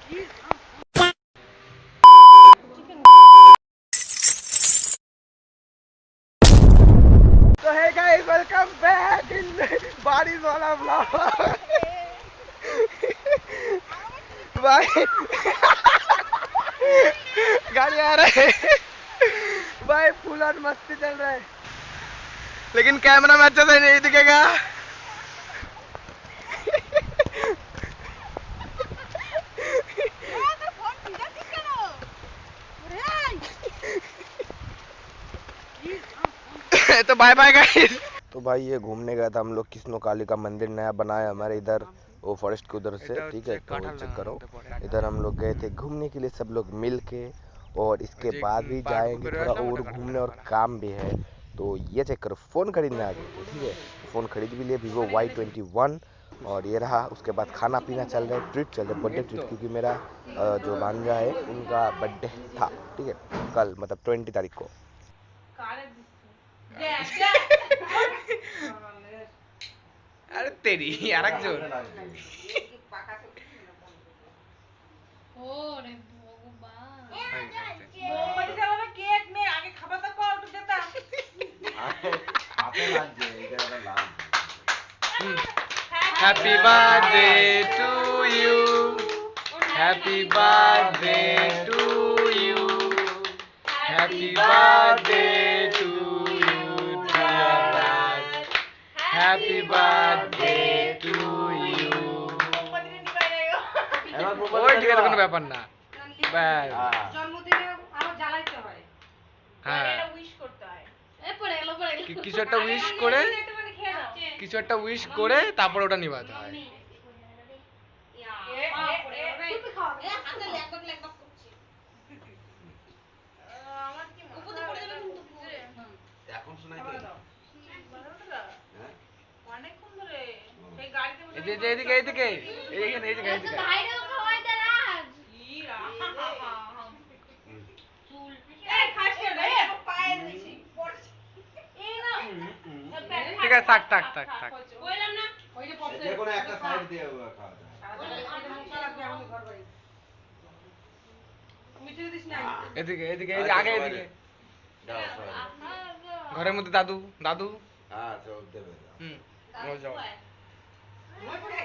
So hey guys, welcome back in बारिश वाला vlog. भाई गाड़ी आ रहा है भाई, फुल और मस्ती चल रहा है, लेकिन कैमरा में अच्छे से नहीं दिखेगा. तो बाय बाय गाइस. तो भाई ये घूमने गया था हम लोग, कृष्ण काली का मंदिर नया बनाया हमारे इधर, वो फॉरेस्ट के उधर से, ठीक है. तो चेक करो, इधर हम लोग गए थे घूमने के लिए सब लोग मिल के, और इसके बाद भी जाएंगे थोड़ा और घूमने, और काम भी है. तो ये चेक करो, फ़ोन खरीदने आ गए थे, ठीक है. फ़ोन खरीद भी लिए, Vivo Y21. और ये रहा. उसके बाद खाना पीना चल रहा है, ट्रीट चल रहा है, बर्थडे ट्रीट, क्योंकि मेरा जो भांजा है उनका बर्थडे था, ठीक है, कल मतलब 20 तारीख को. अरे तेरी यार जोर ওরে ভগবান মোমবাতি জ্বালাবে কেক নে আগে খাবার তো কর উঠে যেতা আপে লাগছে এটা একটা লাভ. Happy birthday to you, happy birthday to you, happy birthday to you dear Raj, happy birthday to you. ওই ঠিক আছে, কোনো ব্যাপার না. জন্মদিনে আরো জ্বালাইতে হয়, হ্যাঁ, এটা উইশ করতে হয়। এরপরে এলো পরে এলো কিছু একটা উইশ করে, একটুখানি খেয়ে নাও। কিছু একটা উইশ করে তারপর ওটা নিভাতে হয়. তুমি খাও। হাতে ল্যাকবাক ল্যাকবাক করছে আমার কি উপরে পড়ে যাবে কিন্তু এখন শোনাই তো. হ্যাঁ, অনেকক্ষণ ধরে সেই গাড়িতে বসে এদিকে এদিকে এদিকে এইখানে এইদিকে এইদিকে. ভাইরাল খাওয়াই দে রাজ কি চুল এই খাস কেন রে পায়ে দিছি এই না ঠিক আছে, থাক থাক থাক থাক. কইলাম না ওই যে পপসে যে কোনো একটা সাইড দিয়ে খাওয়া যায়. এটা মশলা লাগবে আমাদের ঘর বাড়ি মিঠে দিস না এদিকে এদিকে এদিকে আগে এদিকে. দাও সবাই. ঘরের মধ্যে দাদু দাদু. হ্যাঁ সব দেবে দাও. হুম, ওই যাও. ওই পরে